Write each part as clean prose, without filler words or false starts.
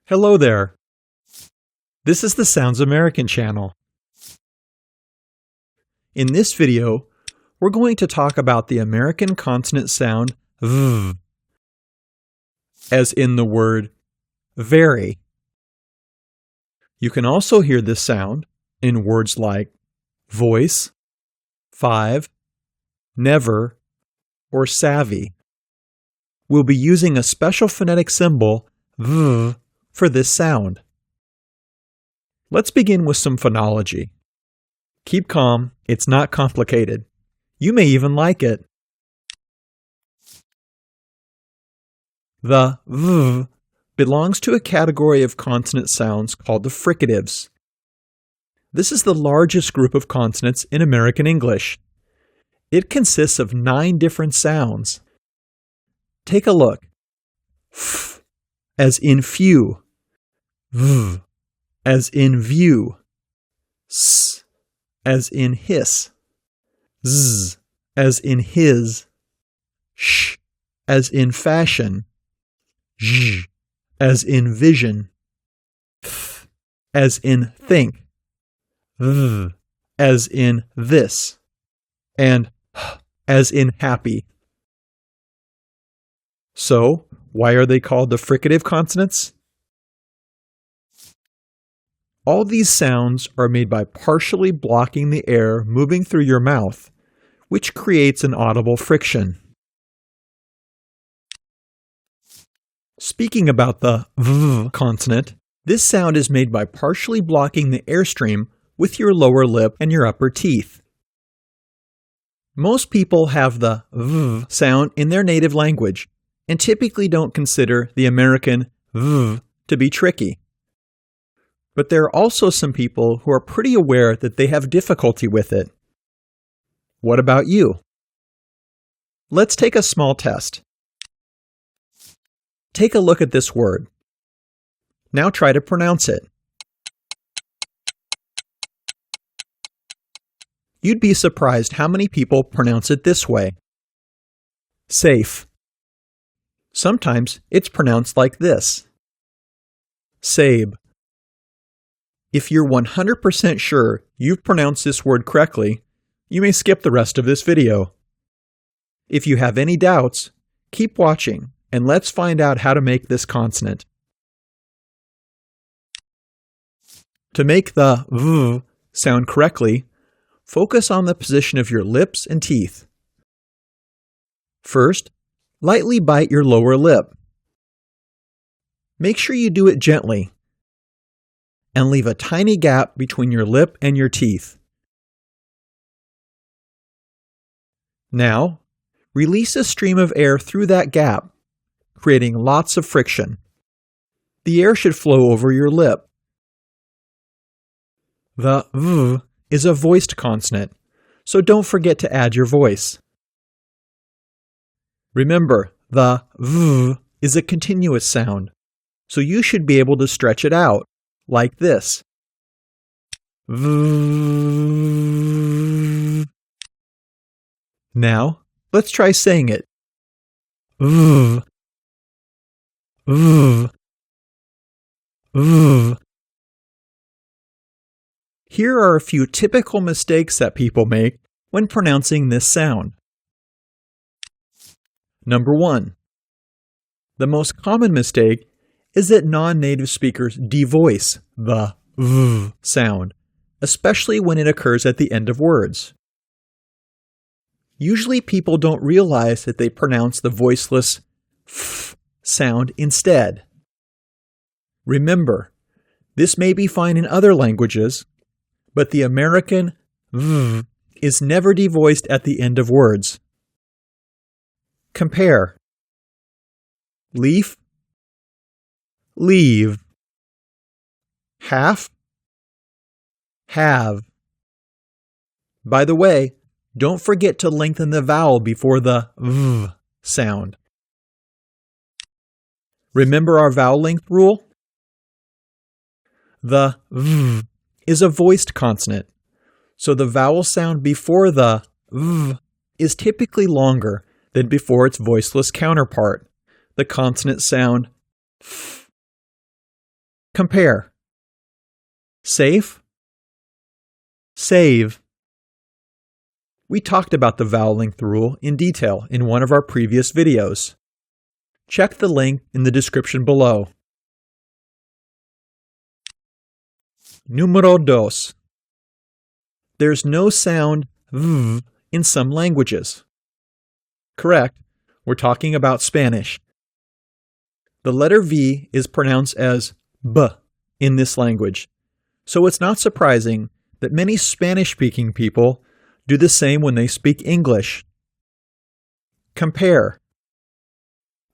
Hello there. This is the Sounds American channel. In this video, we're going to talk about the American consonant sound V, as in the word very. You can also hear this sound in words like voice, five, never, or savvy. We'll be using a special phonetic symbol, V, for this sound. Let's begin with some phonology. Keep calm, it's not complicated. You may even like it. The V belongs to a category of consonant sounds called the fricatives. This is the largest group of consonants in American English. It consists of 9 different sounds. Take a look. F, as in few. V, as in view. S, as in hiss. Z, as in his. Sh, as in fashion. Zh, as in vision. Th, as in think. Th, as in this. And h, as in happy. So, why are they called the fricative consonants? All these sounds are made by partially blocking the air moving through your mouth, which creates an audible friction. Speaking about the V consonant, this sound is made by partially blocking the airstream with your lower lip and your upper teeth. Most people have the V sound in their native language and typically don't consider the American V to be tricky. But there are also some people who are pretty aware that they have difficulty with it. What about you? Let's take a small test. Take a look at this word. Now try to pronounce it. You'd be surprised how many people pronounce it this way. Safe. Sometimes it's pronounced like this. Sabe. If you're 100% sure you've pronounced this word correctly, you may skip the rest of this video. If you have any doubts, keep watching and let's find out how to make this consonant. To make the V sound correctly, focus on the position of your lips and teeth. First, lightly bite your lower lip. Make sure you do it gently and leave a tiny gap between your lip and your teeth. Now, release a stream of air through that gap, creating lots of friction. The air should flow over your lip. The V is a voiced consonant, so don't forget to add your voice. Remember, the V is a continuous sound, so you should be able to stretch it out, like this. V. Now, let's try saying it. V. V. V. Here are a few typical mistakes that people make when pronouncing this sound. Number 1. The most common mistake is that non-native speakers devoice the V sound, especially when it occurs at the end of words. Usually people don't realize that they pronounce the voiceless F sound instead. Remember, this may be fine in other languages, but the American V is never devoiced at the end of words. Compare. Leaf, leave. Half, have. By the way, don't forget to lengthen the vowel before the V sound. Remember our vowel length rule? The V is a voiced consonant, so the vowel sound before the V is typically longer than before its voiceless counterpart, the consonant sound F. Compare. Safe, save. We talked about the vowel length rule in detail in one of our previous videos. Check the link in the description below. Número dos. There's no sound v in some languages. Correct, we're talking about Spanish. The letter V is pronounced as B in this language, so it's not surprising that many Spanish-speaking people do the same when they speak English. Compare.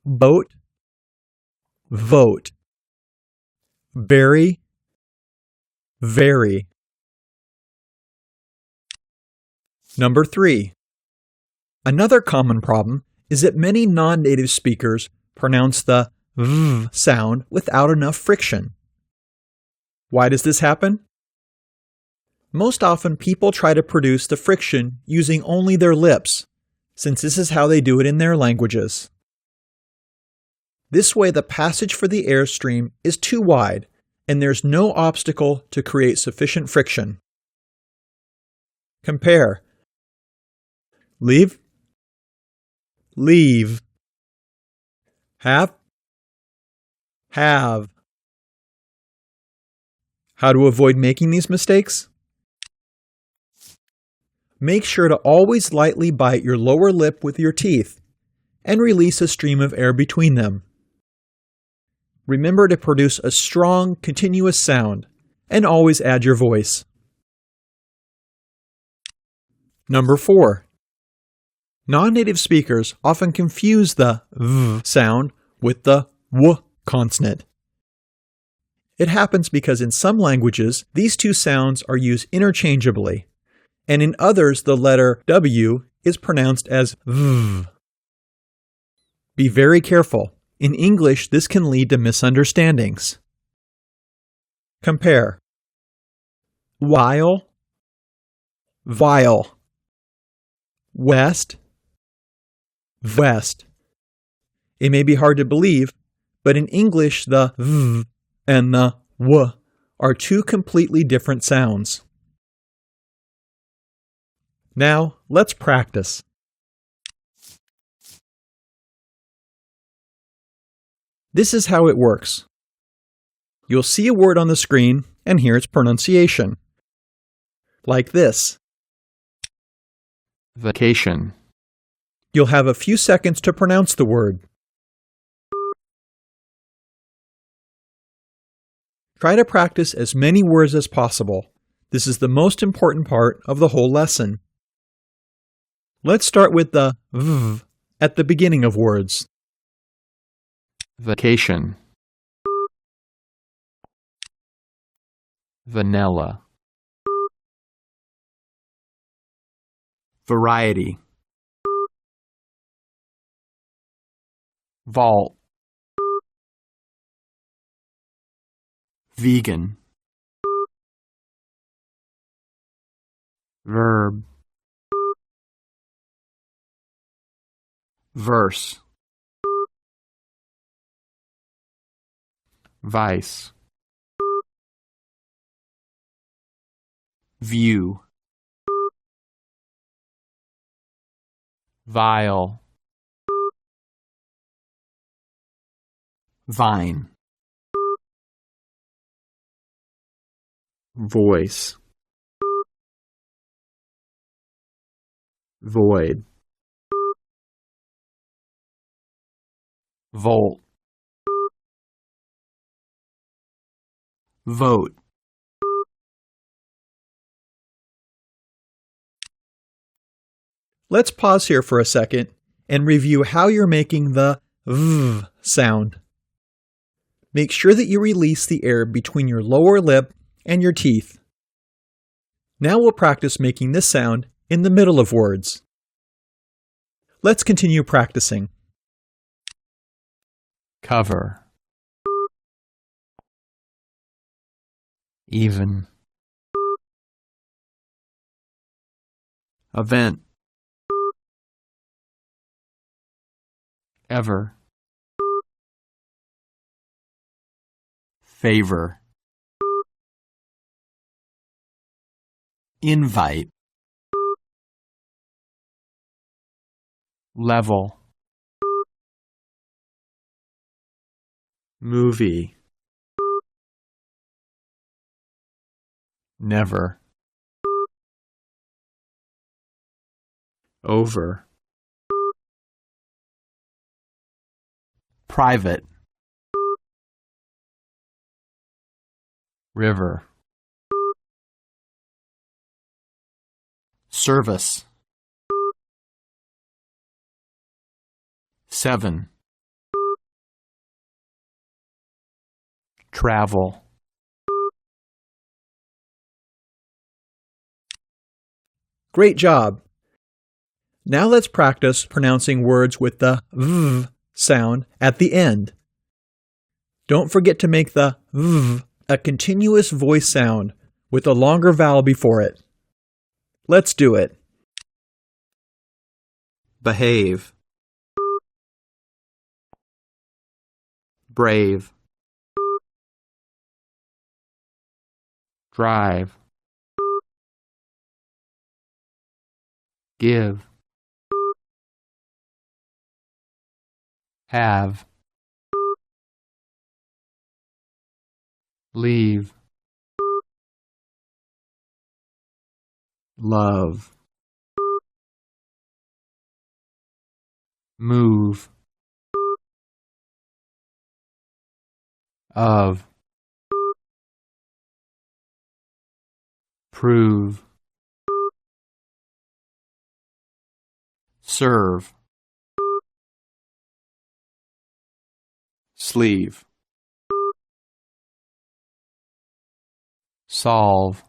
Boat, vote. Berry, vary. Number 3. Another common problem is that many non-native speakers pronounce the v sound without enough friction. Why does this happen? Most often people try to produce the friction using only their lips, since this is how they do it in their languages. This way the passage for the airstream is too wide, and there's no obstacle to create sufficient friction. Compare. Leave, leave. Have, have. How to avoid making these mistakes? Make sure to always lightly bite your lower lip with your teeth and release a stream of air between them. Remember to produce a strong, continuous sound and always add your voice. Number 4. Non-native speakers often confuse the v sound with the w consonant. It happens because in some languages, these two sounds are used interchangeably, and in others the letter W is pronounced as v. Be very careful. In English, this can lead to misunderstandings. Compare. While, vile. West, vest. It may be hard to believe, but in English the v and the w are two completely different sounds. Now, let's practice. This is how it works. You'll see a word on the screen and hear its pronunciation. Like this. Vacation. You'll have a few seconds to pronounce the word. Try to practice as many words as possible. This is the most important part of the whole lesson. Let's start with the v at the beginning of words. Vacation. Vanilla. Variety. Vault. Vegan. Verb. Verse. Vice. View. Vile. Vine. Voice. Void. Volt. Vote. Let's pause here for a second and review how you're making the v sound. Make sure that you release the air between your lower lip and your teeth. Now we'll practice making this sound in the middle of words. Let's continue practicing. Cover. Even. Event. Ever. Favor. invite, level, movie, never, over, private, river, service, 7, travel, Great job! Now let's practice pronouncing words with the v sound at the end. Don't forget to make the v a continuous voice sound with a longer vowel before it. Let's do it. behave, brave, drive, give, have, leave, love, move, of, prove, serve, sleeve, solve,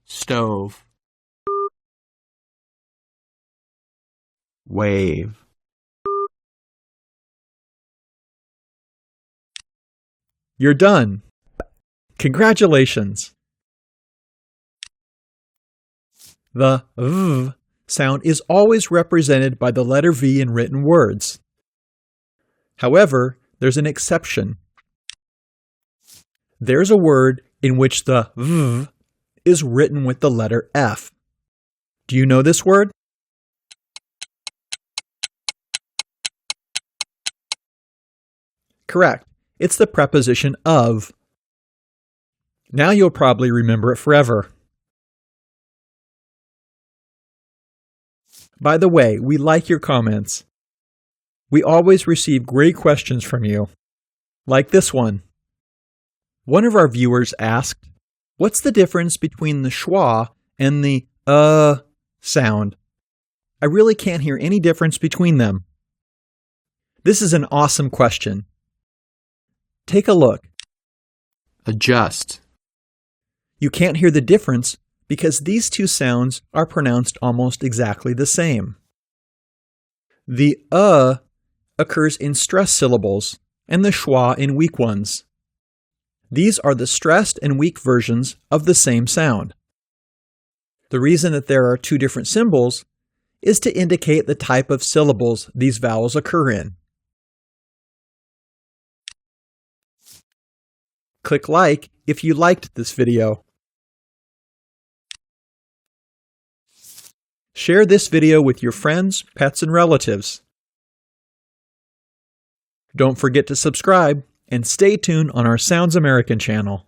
stove, wave. You're done! Congratulations! The v sound is always represented by the letter V in written words. However, there's an exception. There's a word in which the v is written with the letter F. Do you know this word? Correct. It's the preposition of. Now you'll probably remember it forever. By the way, we like your comments. We always receive great questions from you, like this one. One of our viewers asked, what's the difference between the schwa and the sound? I really can't hear any difference between them. This is an awesome question. Take a look. Adjust, You can't hear the difference because these two sounds are pronounced almost exactly the same. The occurs in stressed syllables and the schwa in weak ones. These are the stressed and weak versions of the same sound. The reason that there are two different symbols is to indicate the type of syllables these vowels occur in. Click like if you liked this video. Share this video with your friends, pets, and relatives. Don't forget to subscribe and stay tuned on our Sounds American channel.